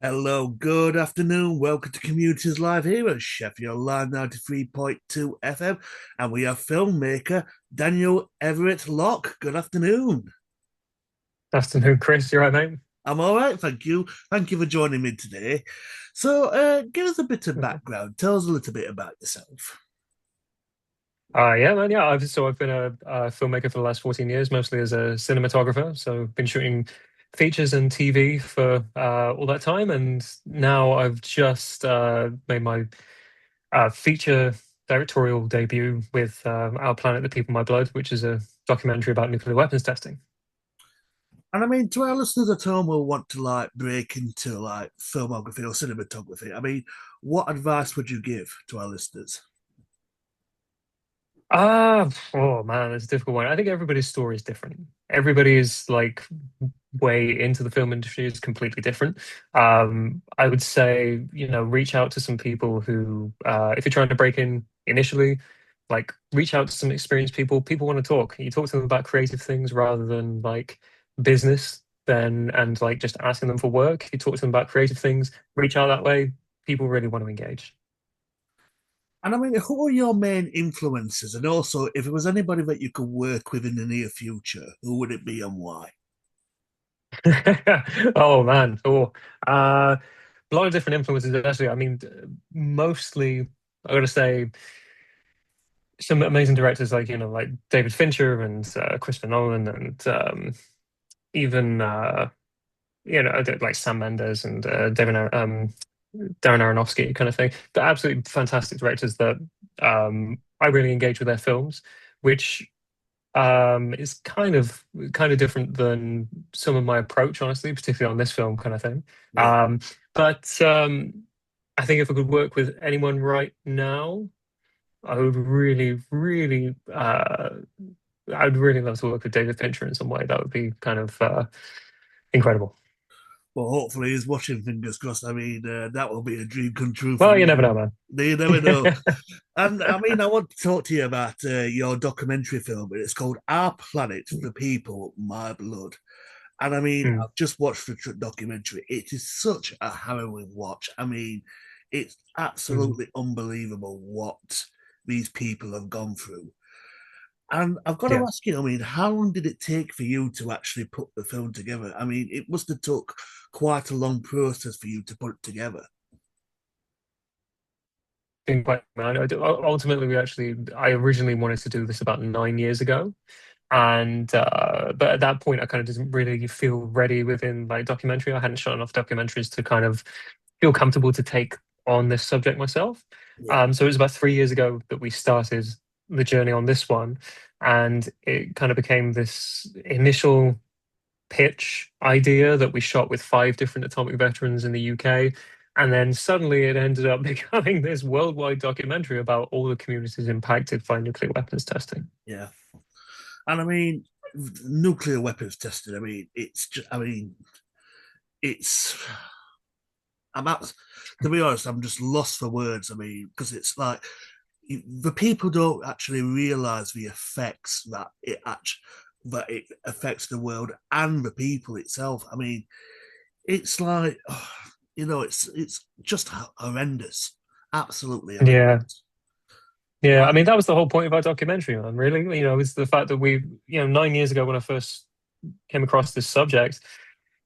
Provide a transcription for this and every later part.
Hello, good afternoon. Welcome to Communities Live here at Sheffield Live 93.2 FM. And we have filmmaker Daniel Everitt-Lock. Good afternoon. Afternoon, Chris. You right, mate? I'm all right, thank you. Thank you for joining me today. So, give us a bit of background. Tell us a little bit about yourself. Yeah, man. Yeah, I've been a filmmaker for the last 14 years, mostly as a cinematographer. So been shooting features and TV for all that time, and now I've just made my feature directorial debut with Our Planet: The People, My Blood, which is a documentary about nuclear weapons testing. And I mean, to our listeners at home will want to break into filmography or cinematography. I mean, what advice would you give to our listeners? Oh man, it's a difficult one. I think everybody's story is different. Everybody's like way into the film industry is completely different. I would say, reach out to some people who, if you're trying to break in initially, like reach out to some experienced people. People want to talk. You talk to them about creative things rather than like business, then and like just asking them for work. You talk to them about creative things, reach out that way. People really want to engage. And I mean, who are your main influences? And also, if it was anybody that you could work with in the near future, who would it be and why? Oh man, a lot of different influences actually. I mean, mostly I gotta say some amazing directors like like David Fincher and Christopher Nolan and even like Sam Mendes and Darren Aronofsky kind of thing. They're absolutely fantastic directors that I really engage with their films, which is kind of different than some of my approach, honestly, particularly on this film kind of thing. Yeah. Um, but I think if I could work with anyone right now, I would I'd really love to work with David Fincher in some way. That would be kind of incredible. Well, hopefully, he's watching. Fingers crossed. I mean, that will be a dream come true for Well, you me. never know, man. You never know. And I mean, I want to talk to you about your documentary film. It's called Our Planet, the People, My Blood. And I mean, Mm, I've just watched the documentary. It is such a harrowing watch. I mean, it's mm. absolutely unbelievable what these people have gone through. And I've got to Yeah. ask you, I mean, how long did it take for you to actually put the film together? I mean, it must have took quite a long process for you to put it together. Been quite, man. Ultimately, I originally wanted to do this about 9 years ago. And but at that point, I kind of didn't really feel ready within like documentary. I hadn't shot enough documentaries to kind of feel comfortable to take on this subject myself. Yeah. So it was about 3 years ago that we started the journey on this one, and it kind of became this initial pitch idea that we shot with five different atomic veterans in the UK. And then suddenly it ended up becoming this worldwide documentary about all the communities impacted by nuclear weapons testing. Yeah. And I mean, nuclear weapons testing, I mean, it's just, I mean, it's, I'm at, to be honest, I'm just lost for words. I mean, because it's like, the people don't actually realize the effects that it affects the world and the people itself. I mean, it's like, oh, it's just horrendous, absolutely Yeah. horrendous. Yeah, I And mean that was the whole point of our documentary, man. Really, it's the fact that we, 9 years ago when I first came across this subject,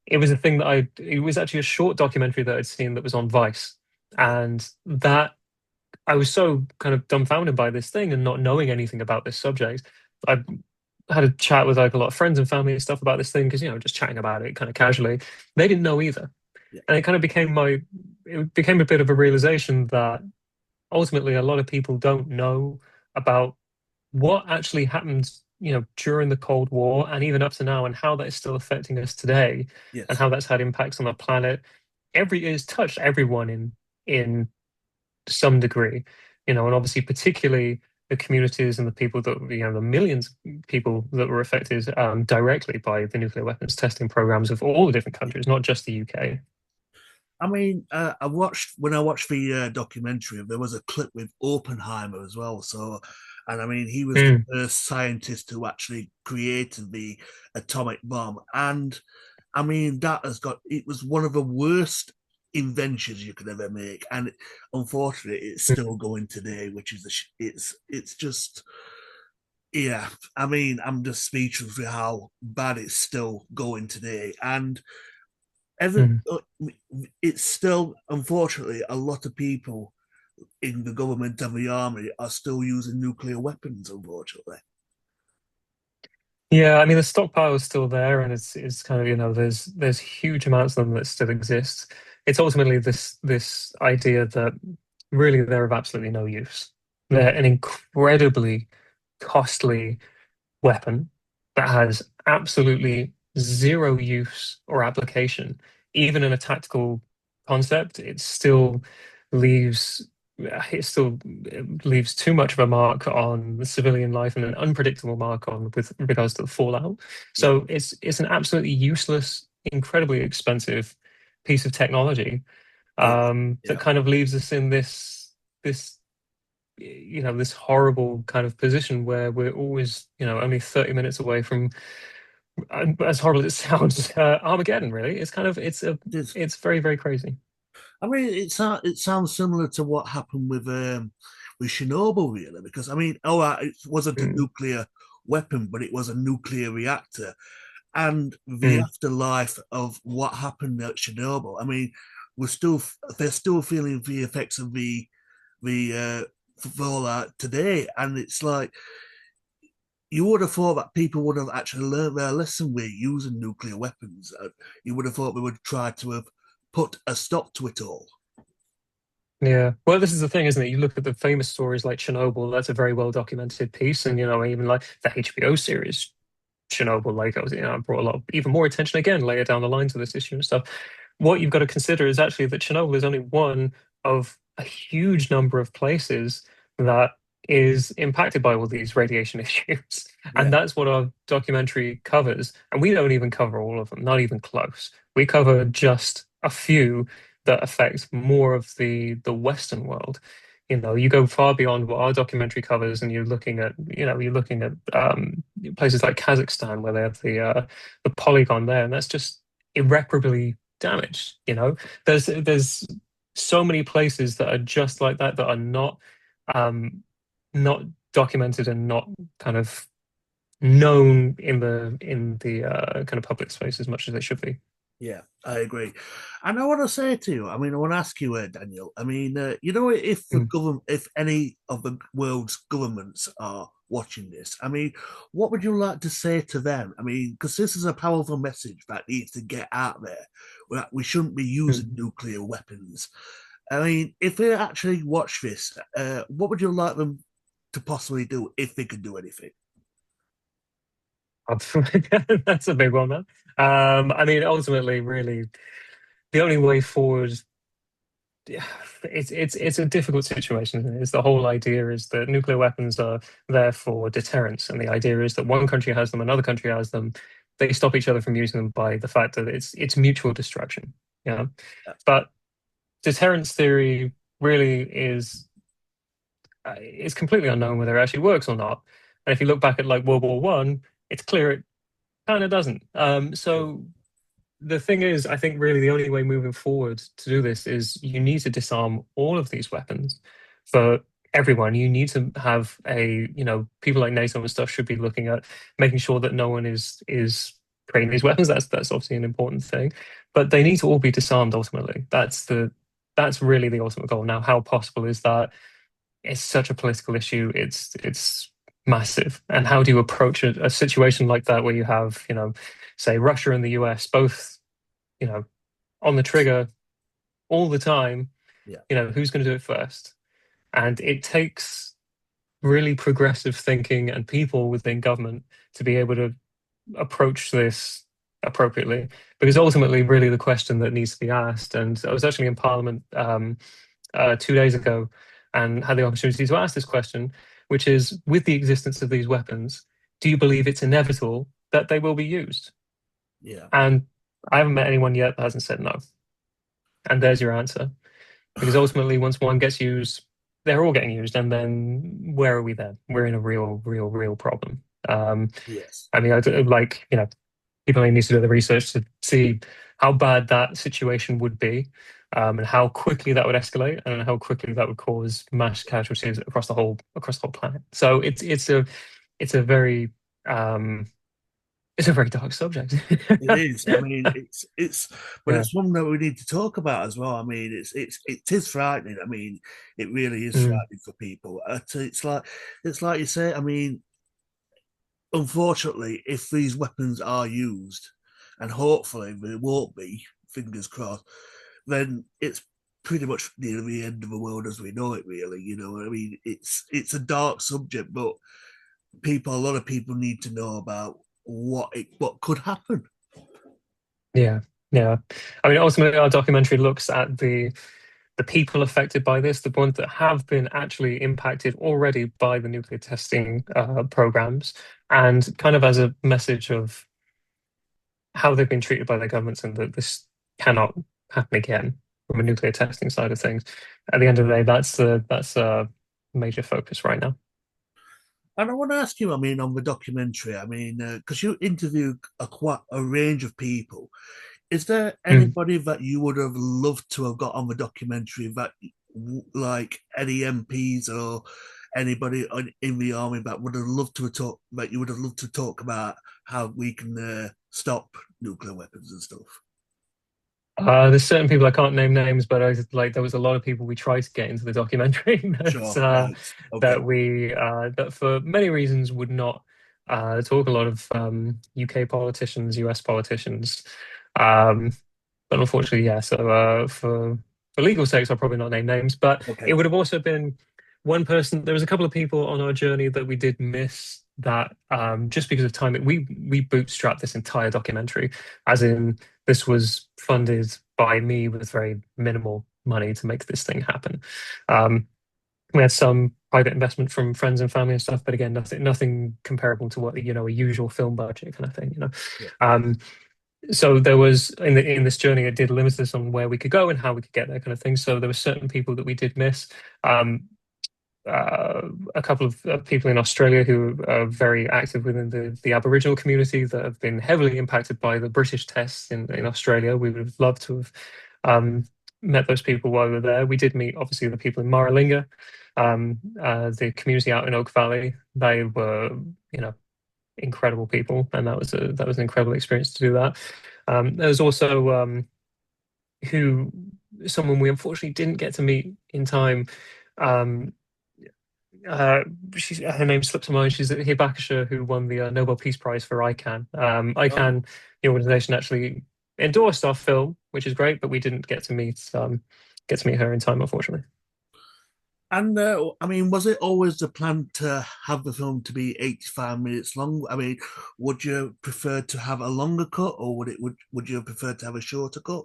it was a thing that it was actually a short documentary that I'd seen that was on Vice, yeah, and that I was so kind of dumbfounded by this thing and not knowing anything about this subject. I had a chat with like a lot of friends and family and stuff about this thing because just chatting about it kind of casually. They didn't know either, yeah, and it became a bit of a realization that ultimately a lot of people don't know about what actually happened, during the Cold War and even up to now, and how that is still affecting us today, and yes. how that's had impacts on the planet. It's touched everyone in some degree, and obviously particularly the communities and the people that the millions of people that were affected directly by the nuclear weapons testing programs of all the different countries, not just the UK. I mean, I watched when I watched the documentary. There was a clip with Oppenheimer as well. So, and I mean, he was the Mm, first scientist who actually created the atomic bomb. And I mean, that has got it was one of the worst inventions you could ever make, and unfortunately, it's still going today, which is it's just yeah. I mean, I'm just speechless with how bad it's still going today, and every Mm. it's still unfortunately a lot of people in the government and the army are still using nuclear weapons. Unfortunately, Yeah, I mean the stockpile is still there, and it's kind of there's huge amounts of them that still exist. It's ultimately this idea that really they're of absolutely no use. They're an incredibly costly weapon that has absolutely zero use or application. Even in a tactical concept, leaves it still leaves too much of a mark on the civilian life and an unpredictable mark on with regards to the fallout. yeah, So it's an absolutely useless, incredibly expensive piece of technology it, that yeah. kind of leaves us in this this horrible kind of position where we're always, only 30 minutes away from, as horrible as it sounds, Armageddon, really. It It's very, very crazy. I mean, it sounds similar to what happened with Chernobyl, really, because I mean, oh, it wasn't a Mm, nuclear weapon, but it was a nuclear reactor, and the mm. afterlife of what happened at Chernobyl. I mean, they're still feeling the effects of the fallout today, and it's like you would have thought that people would have actually learned their lesson with using nuclear weapons. You would have thought they would try to have put a stop to it all. Yeah. Well, this is the thing, isn't it? You look at the famous stories like Chernobyl, that's a very well documented piece. And, even like the HBO series Chernobyl, like I was, brought a lot of, even more attention again later down the line to this issue and stuff. What you've got to consider is actually that Chernobyl is only one of a huge number of places that is impacted by all these radiation issues. And Yeah, that's what our documentary covers. And we don't even cover all of them, not even close. We cover just a few that affect more of the Western world. You go far beyond what our documentary covers, and you're looking at places like Kazakhstan where they have the polygon there, and that's just irreparably damaged. There's so many places that are just like that that are um, not documented and not kind of known in the kind of public space as much as they should be. yeah, I agree. And I want to say to you, I mean, I want to ask you, Daniel. I mean, if the Mm. government, if any of the world's governments are watching this, I mean, what would you like to say to them? I mean, because this is a powerful message that needs to get out there. That we shouldn't be using Mm. nuclear weapons. I mean, if they actually watch this, what would you like them to possibly do if they could do anything? That's a big one, man. I mean, ultimately, really, the only way forward, yeah, it's a difficult situation, isn't it? It's the whole idea is that nuclear weapons are there for deterrence, and the idea is that one country has them, another country has them. They stop each other from using them by the fact that it's mutual destruction. Yeah, but deterrence theory really is completely unknown whether it actually works or not. And if you look back at like World War One, it's clear it kind of doesn't. So the thing is, I think really the only way moving forward to do this is you need to disarm all of these weapons for everyone. You need to have people like NATO and stuff should be looking at making sure that no one is creating these weapons. That's obviously an important thing, but they need to all be disarmed ultimately. That's really the ultimate goal. Now, how possible is that? It's such a political issue. It's massive. And how do you approach a situation like that where you have, say Russia and the US both, you know, on the trigger all the time, Yeah, who's going to do it first? And it takes really progressive thinking and people within government to be able to approach this appropriately. Because ultimately, really the question that needs to be asked, and I was actually in Parliament 2 days ago and had the opportunity to ask this question, which is with the existence of these weapons, do you believe it's inevitable that they will be used? yeah. And I haven't met anyone yet that hasn't said no. And there's your answer. Because ultimately, once one gets used, they're all getting used. And then where are we then? We're in a real, real, real problem. Yes. I mean, people need to do the research to see how bad that situation would be. and how quickly that would escalate and how quickly that would cause mass casualties across the whole planet. So it's a very um, it's a very dark subject. It is. I mean, but Yeah. it's one that we need to talk about as well. I mean, it is frightening. I mean, it really is Mm. frightening for people. It's like you say. I mean, unfortunately, if these weapons are used, and hopefully they won't be, fingers crossed, then it's pretty much near the end of the world as we know it. Really, I mean, it's a dark subject, but a lot of people need to know about what could happen. Yeah. Yeah. I mean, ultimately, our documentary looks at the people affected by this, the ones that have been actually impacted already by the nuclear testing programs, and kind of as a message of how they've been treated by their governments and that this cannot happen again from a nuclear testing side of things. At the end of the day, that's a major focus right now. And I want to ask you, I mean, on the documentary, I mean, because you interviewed quite a range of people, is there Mm. anybody that you would have loved to have got on the documentary that, like any MPs or anybody in the army that would have loved to talk, that you would have loved to talk about how we can stop nuclear weapons and stuff? There's certain people I can't name names, but like there was a lot of people we tried to get into the documentary Sure, right, okay, that for many reasons would not talk. A lot of UK politicians, US politicians, um, but unfortunately, yeah. So for legal sakes, I'll probably not name names, but it okay, would have also been one person. There was a couple of people on our journey that we did miss that just because of time. We bootstrapped this entire documentary, as in this was funded by me with very minimal money to make this thing happen. Um, we had some private investment from friends and family and stuff, but again, nothing comparable to what a usual film budget kind of thing. yeah. Um, so there was in this journey, it did limit us on where we could go and how we could get there, kind of thing. So there were certain people that we did miss. Um, uh, a couple of people in Australia who are very active within the Aboriginal community that have been heavily impacted by the British tests in Australia. We would have loved to have um, met those people while we were there. We did meet, obviously, the people in Maralinga, the community out in Oak Valley. They were, incredible people, and that was an incredible experience to do that. There was also who someone we unfortunately didn't get to meet in time. Um, uh, her name slips my mind. She's a Hibakisha who won the Nobel Peace Prize for ICANN. Oh. ICANN, the organization, actually endorsed our film, which is great, but we didn't get to meet her in time, unfortunately. And I mean, was it always the plan to have the film to be 85 minutes long? I mean, would you prefer to have a longer cut, or would you prefer to have a shorter cut?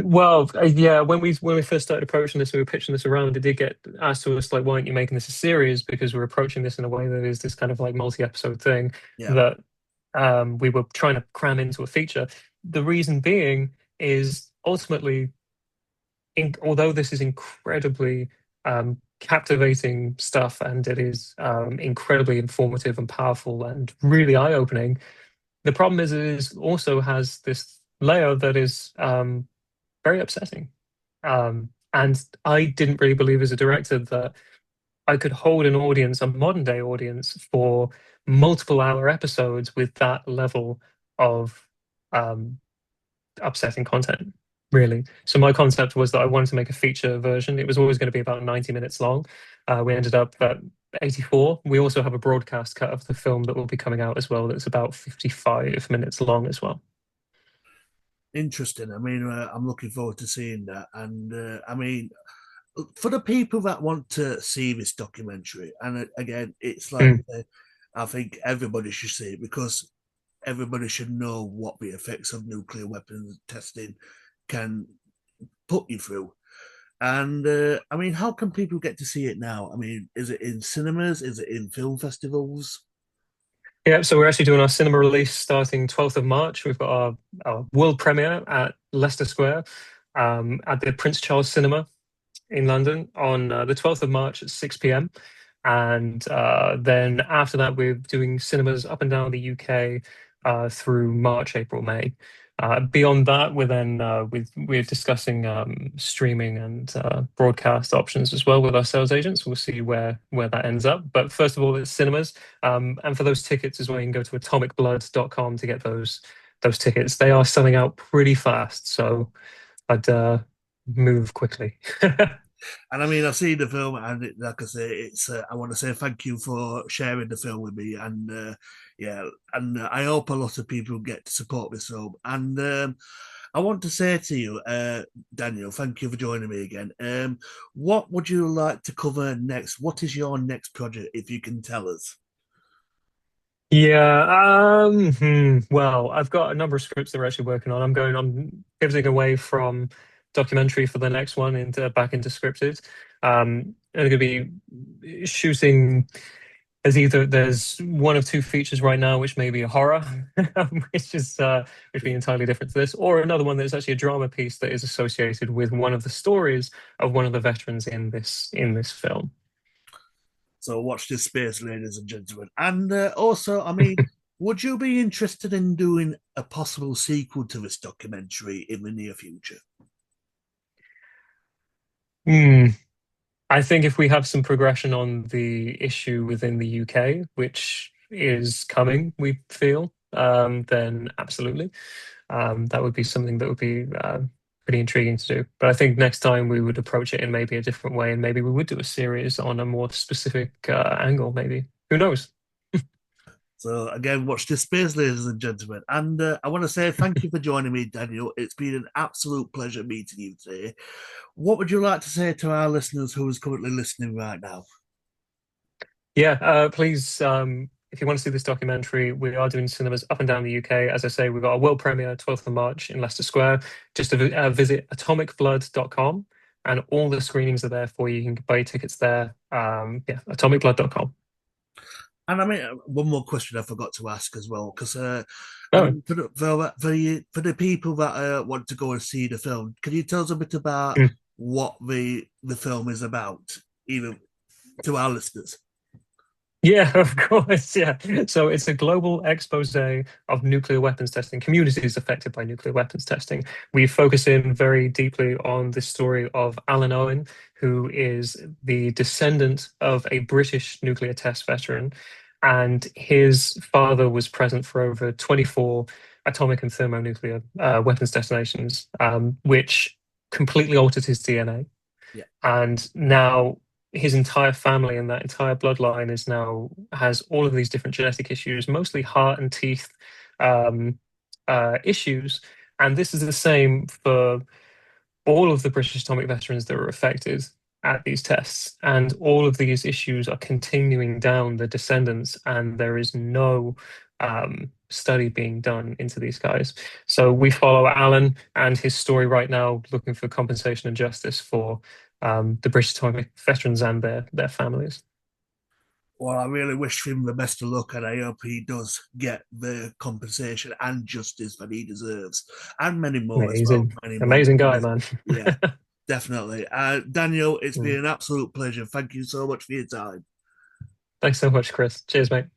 Well, yeah, when we first started approaching this, we were pitching this around. It did get asked to us like, why aren't you making this a series? Because we're approaching this in a way that is this kind of like multi-episode thing Yeah. that we were trying to cram into a feature. The reason being is ultimately, although this is incredibly captivating stuff and it is incredibly informative and powerful and really eye-opening, the problem is it is also has this layer that is very upsetting. And I didn't really believe as a director that I could hold an audience, a modern day audience, for multiple hour episodes with that level of um, upsetting content, really. So my concept was that I wanted to make a feature version. It was always going to be about 90 minutes long. We ended up at 84. We also have a broadcast cut of the film that will be coming out as well. That's about 55 minutes long as well. Interesting. I mean, I'm looking forward to seeing that. And I mean, for the people that want to see this documentary, and again, it's like Mm. I think everybody should see it because everybody should know what the effects of nuclear weapons testing can put you through. And I mean, how can people get to see it now? I mean, is it in cinemas? Is it in film festivals? Yeah, so we're actually doing our cinema release starting 12th of March. We've got our world premiere at Leicester Square at the Prince Charles Cinema in London on the 12th of March at 6 p.m. And then after that, we're doing cinemas up and down the UK through March, April, May. Beyond that, we're discussing streaming and broadcast options as well with our sales agents. We'll see where that ends up. But first of all, it's cinemas, and for those tickets as well, you can go to atomicblood.com to get those tickets. They are selling out pretty fast, so I'd move quickly. And I mean, I've seen the film, and like I say, it's. I want to say thank you for sharing the film with me, and yeah, and I hope a lot of people get to support this film. And I want to say to you, Daniel, thank you for joining me again. What would you like to cover next? What is your next project, if you can tell us? Yeah, well, I've got a number of scripts that we're actually working on. I'm pivoting away from documentary for the next one into back into scripted. I'm going to be shooting there's one of two features right now, which may be a horror, which be entirely different to this, or another one that's actually a drama piece that is associated with one of the stories of one of the veterans in this film. So watch this space, ladies and gentlemen. And also, I mean, would you be interested in doing a possible sequel to this documentary in the near future? Hmm. I think if we have some progression on the issue within the UK, which is coming, we feel, then absolutely. That would be something that would be pretty intriguing to do. But I think next time we would approach it in maybe a different way, and maybe we would do a series on a more specific angle, maybe. Who knows? So again, watch this space, ladies and gentlemen. And I want to say thank you for joining me, Daniel. It's been an absolute pleasure meeting you today. What would you like to say to our listeners who is currently listening right now? Yeah, please, if you want to see this documentary, we are doing cinemas up and down the UK. As I say, we've got a world premiere 12th of March in Leicester Square. Just to visit atomicblood.com, and all the screenings are there for you. You can buy your tickets there. Yeah, atomicblood.com. And I mean, one more question I forgot to ask as well, because I Oh, mean, for the people that want to go and see the film, can you tell us a bit about mm. what the film is about, even to our listeners? Yeah, of course. Yeah. So it's a global expose of nuclear weapons testing, communities affected by nuclear weapons testing. We focus in very deeply on the story of Alan Owen, who is the descendant of a British nuclear test veteran. And his father was present for over 24 atomic and thermonuclear weapons detonations, which completely altered his DNA. Yeah. And now his entire family and that entire bloodline is now has all of these different genetic issues, mostly heart and teeth um, issues. And this is the same for all of the British atomic veterans that were affected at these tests. And all of these issues are continuing down the descendants, and there is no study being done into these guys. So we follow Alan and his story right now, looking for compensation and justice for the British atomic veterans and their families. Well, I really wish him the best of luck, and I hope he does get the compensation and justice that he deserves, and many more as well. Amazing, Many more. amazing guy, man. Yeah, definitely. Daniel, it's Mm. been an absolute pleasure. Thank you so much for your time. Thanks so much, Chris. Cheers, mate.